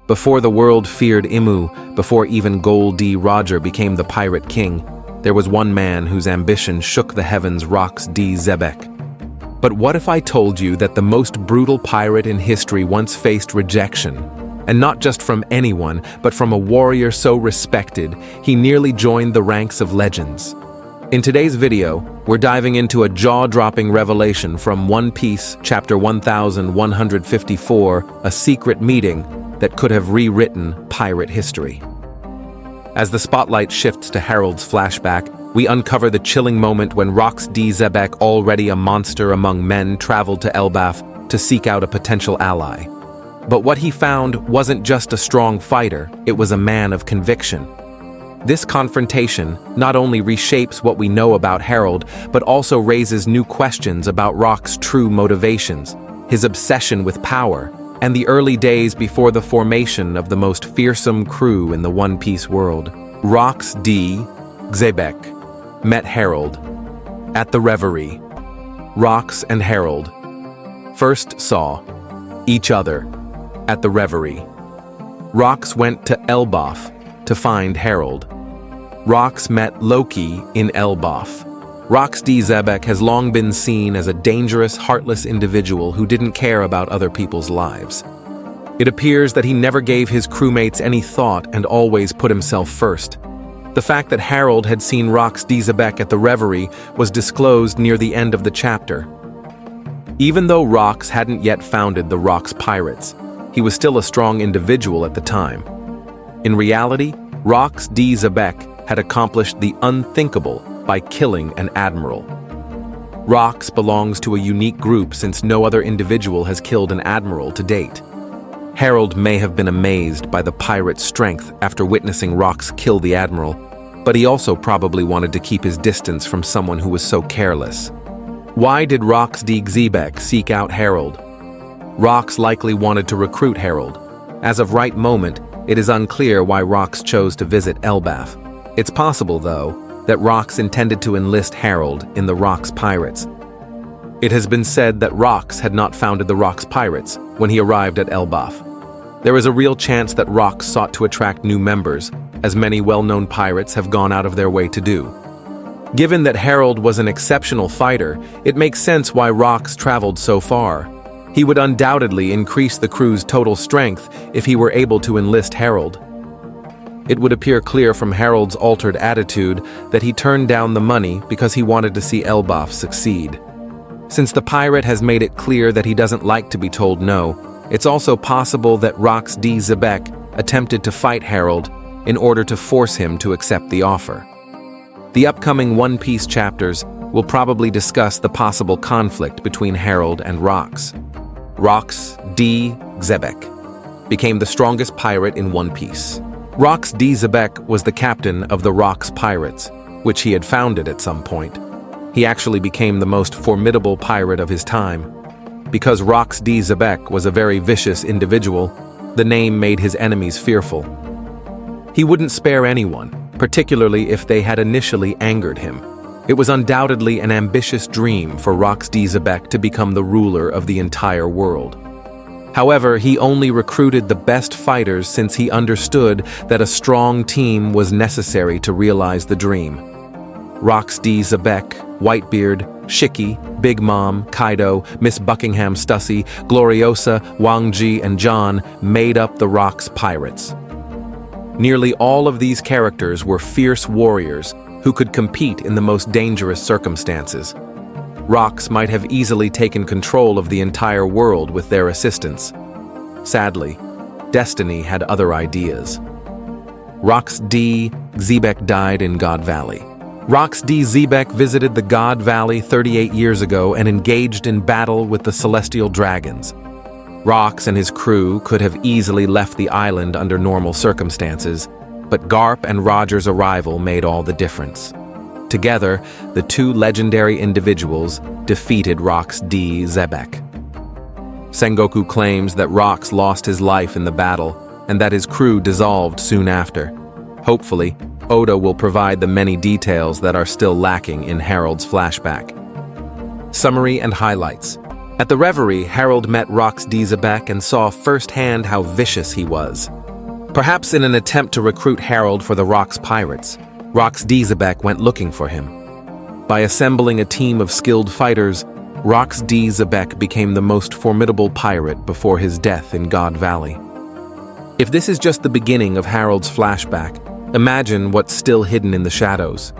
Before the world feared Imu, before even Gol D. Roger became the Pirate King, there was one man whose ambition shook the heavens, Rox D. Xebec. But what if I told you that the most brutal pirate in history once faced rejection? And not just from anyone, but from a warrior so respected, he nearly joined the ranks of legends. In today's video, we're diving into a jaw-dropping revelation from One Piece, chapter 1154, a secret meeting that could have rewritten pirate history. As the spotlight shifts to Harald's flashback, we uncover the chilling moment when Rox D. Xebec, already a monster among men, traveled to Elbaf to seek out a potential ally. But what he found wasn't just a strong fighter, it was a man of conviction. This confrontation not only reshapes what we know about Harald, but also raises new questions about Rox's true motivations, his obsession with power, and the early days before the formation of the most fearsome crew in the One Piece world. Rox D. Xebec met Harald at the Reverie. Rox and Harald first saw each other at the Reverie. Rox went to Elbaf to find Harald. Rox met Loki in Elbaf. Rox D. Xebec has long been seen as a dangerous, heartless individual who didn't care about other people's lives. It appears that he never gave his crewmates any thought and always put himself first. The fact that Harald had seen Rox D. Xebec at the Reverie was disclosed near the end of the chapter. Even though Rox hadn't yet founded the Rox Pirates, he was still a strong individual at the time. In reality, Rox D. Xebec had accomplished the unthinkable by killing an admiral. Rox belongs to a unique group since no other individual has killed an admiral to date. Harald may have been amazed by the pirate's strength after witnessing Rox kill the admiral, but he also probably wanted to keep his distance from someone who was so careless. Why did Rox D. Xebec seek out Harald? Rox likely wanted to recruit Harald. As of right moment, it is unclear why Rox chose to visit Elbaf. It's possible, though, that Rox intended to enlist Harald in the Rox Pirates. It has been said that Rox had not founded the Rox Pirates when he arrived at Elbaf. There is a real chance that Rox sought to attract new members, as many well-known pirates have gone out of their way to do. Given that Harald was an exceptional fighter, it makes sense why Rox traveled so far. He would undoubtedly increase the crew's total strength if he were able to enlist Harald. It would appear clear from Harald's altered attitude that he turned down the money because he wanted to see Elbaf succeed. Since the pirate has made it clear that he doesn't like to be told no, it's also possible that Rox D. Xebec attempted to fight Harald in order to force him to accept the offer. The upcoming One Piece chapters will probably discuss the possible conflict between Harald and Rox. Rox D. Xebec became the strongest pirate in One Piece. Rox D. Xebec was the captain of the Rox Pirates, which he had founded at some point. He actually became the most formidable pirate of his time. Because Rox D. Xebec was a very vicious individual, the name made his enemies fearful. He wouldn't spare anyone, particularly if they had initially angered him. It was undoubtedly an ambitious dream for Rox D. Xebec to become the ruler of the entire world. However, he only recruited the best fighters since he understood that a strong team was necessary to realize the dream. Rox D. Xebec, Whitebeard, Shiki, Big Mom, Kaido, Miss Buckingham Stussy, Gloriosa, Wang Ji, and John made up the Rox Pirates. Nearly all of these characters were fierce warriors who could compete in the most dangerous circumstances. Rox might have easily taken control of the entire world with their assistance. Sadly, destiny had other ideas. Rox D. Xebec died in God Valley. Rox D. Xebec visited the God Valley 38 years ago and engaged in battle with the Celestial Dragons. Rox and his crew could have easily left the island under normal circumstances, but Garp and Roger's arrival made all the difference. Together, the two legendary individuals defeated Rox D. Xebec. Sengoku claims that Rox lost his life in the battle and that his crew dissolved soon after. Hopefully, Oda will provide the many details that are still lacking in Harald's flashback. Summary and highlights. At the Reverie, Harald met Rox D. Xebec and saw firsthand how vicious he was. Perhaps in an attempt to recruit Harald for the Rox pirates, Rox D. Xebec went looking for him. By assembling a team of skilled fighters, Rox D. Xebec became the most formidable pirate before his death in God Valley. If this is just the beginning of Harald's flashback, imagine what's still hidden in the shadows.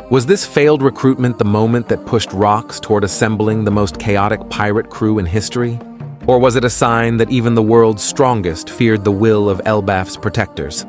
Was this failed recruitment the moment that pushed Rox toward assembling the most chaotic pirate crew in history? Or was it a sign that even the world's strongest feared the will of Elbaf's protectors?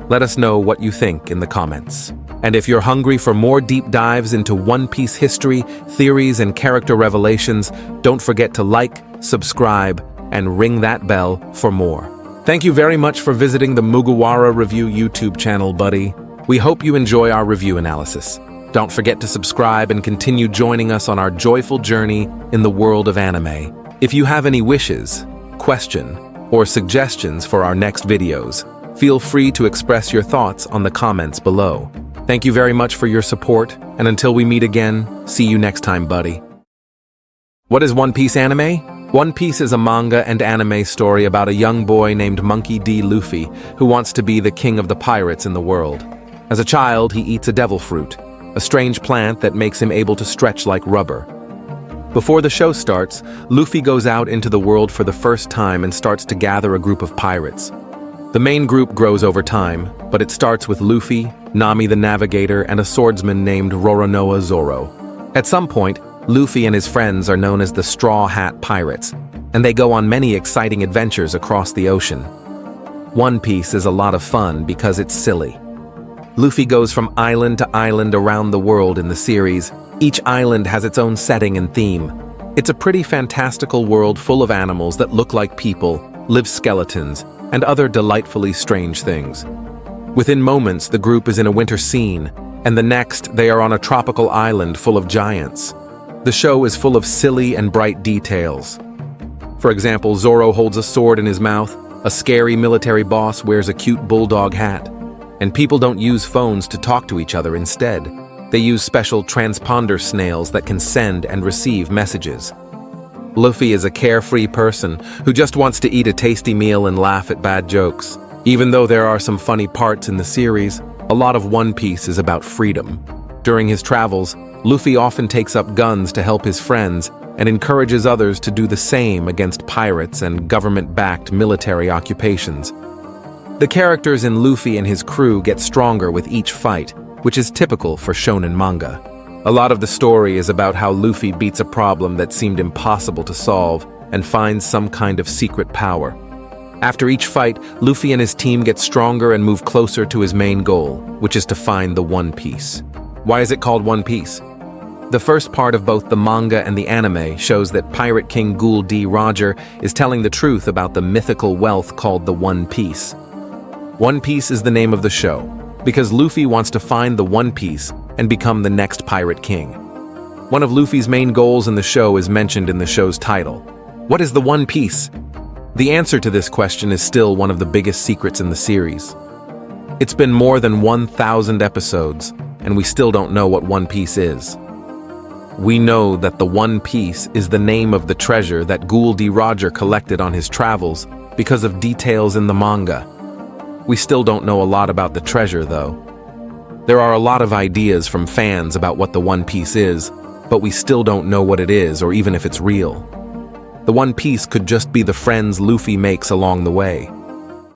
Let us know what you think in the comments. And if you're hungry for more deep dives into One Piece history, theories, and character revelations, don't forget to like, subscribe, and ring that bell for more. Thank you very much for visiting the Mugiwara Review YouTube channel, buddy. We hope you enjoy our review analysis. Don't forget to subscribe and continue joining us on our joyful journey in the world of anime. If you have any wishes, question, or suggestions for our next videos, feel free to express your thoughts on the comments below. Thank you very much for your support, and until we meet again, see you next time, buddy. What is One Piece anime? One Piece is a manga and anime story about a young boy named Monkey D. Luffy who wants to be the king of the pirates in the world. As a child, he eats a devil fruit, a strange plant that makes him able to stretch like rubber. Before the show starts, Luffy goes out into the world for the first time and starts to gather a group of pirates. The main group grows over time, but it starts with Luffy, Nami the Navigator, and a swordsman named Roronoa Zoro. At some point, Luffy and his friends are known as the Straw Hat Pirates, and they go on many exciting adventures across the ocean. One Piece is a lot of fun because it's silly. Luffy goes from island to island around the world in the series. Each island has its own setting and theme. It's a pretty fantastical world full of animals that look like people, live skeletons, and other delightfully strange things. Within moments, the group is in a winter scene, and the next, they are on a tropical island full of giants. The show is full of silly and bright details. For example, Zoro holds a sword in his mouth, a scary military boss wears a cute bulldog hat, and people don't use phones to talk to each other instead. They use special transponder snails that can send and receive messages. Luffy is a carefree person who just wants to eat a tasty meal and laugh at bad jokes. Even though there are some funny parts in the series, a lot of One Piece is about freedom. During his travels, Luffy often takes up guns to help his friends and encourages others to do the same against pirates and government-backed military occupations. The characters in Luffy and his crew get stronger with each fight, which is typical for shonen manga. A lot of the story is about how Luffy beats a problem that seemed impossible to solve and finds some kind of secret power. After each fight, Luffy and his team get stronger and move closer to his main goal, which is to find the One Piece. Why is it called One Piece? The first part of both the manga and the anime shows that Pirate King Ghoul D. Roger is telling the truth about the mythical wealth called the One Piece. One Piece is the name of the show, because Luffy wants to find the One Piece and become the next Pirate King. One of Luffy's main goals in the show is mentioned in the show's title. What is the One Piece? The answer to this question is still one of the biggest secrets in the series. It's been more than 1,000 episodes, and we still don't know what One Piece is. We know that the One Piece is the name of the treasure that Ghoul D. Roger collected on his travels because of details in the manga. We still don't know a lot about the treasure, though. There are a lot of ideas from fans about what the One Piece is, but we still don't know what it is or even if it's real. The One Piece could just be the friends Luffy makes along the way.